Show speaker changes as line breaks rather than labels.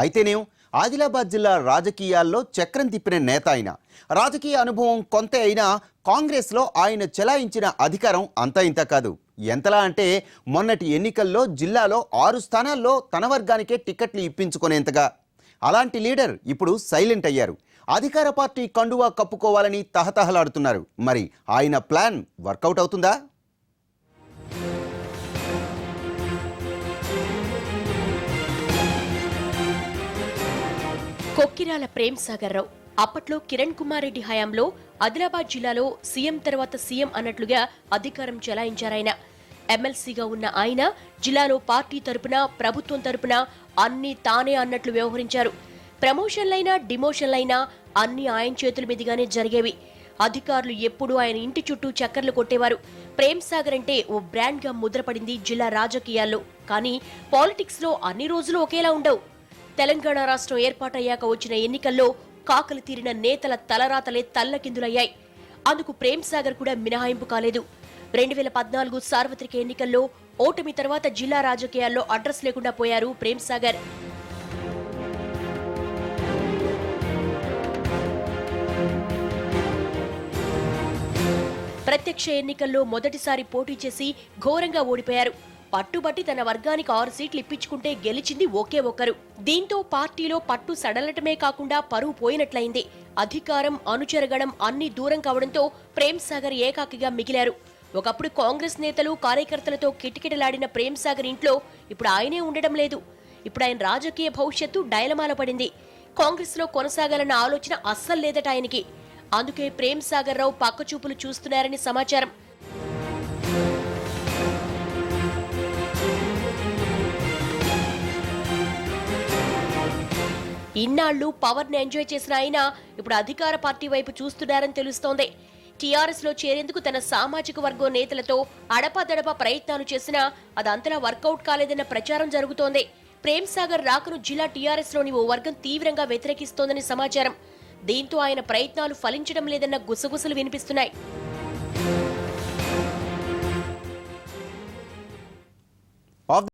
అయితేనేం ఆదిలాబాద్ జిల్లా రాజకీయాల్లో చక్రం తిప్పిన నేత ఆయన. రాజకీయ అనుభవం కొంత అయినా కాంగ్రెస్లో ఆయన చెలాయించిన అధికారం అంతా ఇంత కాదు. ఎంతలా అంటే మొన్నటి ఎన్నికల్లో జిల్లాలో 6 స్థానాల్లో తన వర్గానికే టికెట్లు ఇప్పించుకునేంతగా. అలాంటి లీడర్ ఇప్పుడు సైలెంట్ అయ్యారు. అధికార పార్టీ కండువా కప్పుకోవాలని తహతహలాడుతున్నారు. మరి ఆయన ప్లాన్ వర్కౌట్ అవుతుందా?
కొక్కిరాల ప్రేమ్ సాగర్ రావు అప్పట్లో కిరణ్ కుమార్ రెడ్డి హయాంలో ఆదిలాబాద్ జిల్లాలో సీఎం తర్వాత సీఎం అన్నట్లుగా అధికారం చెలాయించారాయన. ఎమ్మెల్సీగా ఉన్న ఆయన జిల్లాలో పార్టీ తరపున ప్రభుత్వం తరపున అన్ని తానే అన్నట్లు వ్యవహరించారు. ప్రమోషన్లైనా డిమోషన్లైనా అన్ని ఆయన చేతుల మీదుగానే జరిగేవి. అధికారులు ఎప్పుడూ ఆయన ఇంటి చుట్టూ చక్కర్లు కొట్టేవారు. ప్రేమ్ సాగర్ అంటే ఓ బ్రాండ్ గా ముద్రపడింది జిల్లా రాజకీయాల్లో. కానీ పాలిటిక్స్ లో అన్ని రోజులు ఒకేలా ఉండవు. తెలంగాణ రాష్ట్రం ఏర్పాటయ్యాక వచ్చిన ఎన్నికల్లో కాకలు తీరిన నేతల తలరాతలే తల్లకిందులయ్యాయి. అందుకు ప్రేమ్ సాగర్ కూడా మినహాయింపు కాలేదు. 2014 సార్వత్రిక ఎన్నికల్లో ఓటమి తర్వాత జిల్లా రాజకీయాల్లో అడ్రస్ లేకుండా పోయారు ప్రేమ్ సాగర్. ప్రత్యక్ష ఎన్నికల్లో మొదటిసారి పోటీ చేసి ఘోరంగా ఓడిపోయారు. పట్టుబట్టి తన వర్గానికి 6 సీట్లు ఇప్పించుకుంటే గెలిచింది ఒకే ఒక్కరు. దీంతో పార్టీలో పట్టు సడలటమే కాకుండా పరువు పోయినట్లయింది. అధికారం, అనుచరగణం అన్ని దూరం కావడంతో ప్రేమ్ సాగర్ ఏకాకిగా మిగిలారు. ఒకప్పుడు కాంగ్రెస్ నేతలు, కార్యకర్తలతో కిటకిటలాడిన ప్రేమ్ సాగర్ ఇంట్లో ఇప్పుడు ఆయనే ఉండడం లేదు. ఇప్పుడు ఆయన రాజకీయ భవిష్యత్తు డైలమాల పడింది. కాంగ్రెస్ లో కొనసాగాలన్న ఆలోచన అస్సలు లేదట ఆయనకి. అందుకే ప్రేమ్ సాగర్ రావు పక్కచూపులు చూస్తున్నారని సమాచారం. ఇన్నాళ్లు పవర్ ని ఎంజాయ్ చేసిన ఆయన ఇప్పుడు అధికార పార్టీ వైపు చూస్తున్నారని తెలుస్తోంది. టీఆర్ఎస్ లో చేరేందుకు తన సామాజిక వర్గం నేతలతో అడపాదడపా ప్రయత్నాలు చేసినా అదంతలా వర్కౌట్ కాలేదన్న ప్రచారం జరుగుతోంది. ప్రేమ్ సాగర్ రాకను జిల్లా టీఆర్ఎస్ లోని ఓ వర్గం తీవ్రంగా వ్యతిరేకిస్తోందని సమాచారం. దీంతో ఆయన ప్రయత్నాలు ఫలించడం లేదన్న గుసగుసలు వినిపిస్తున్నాయి.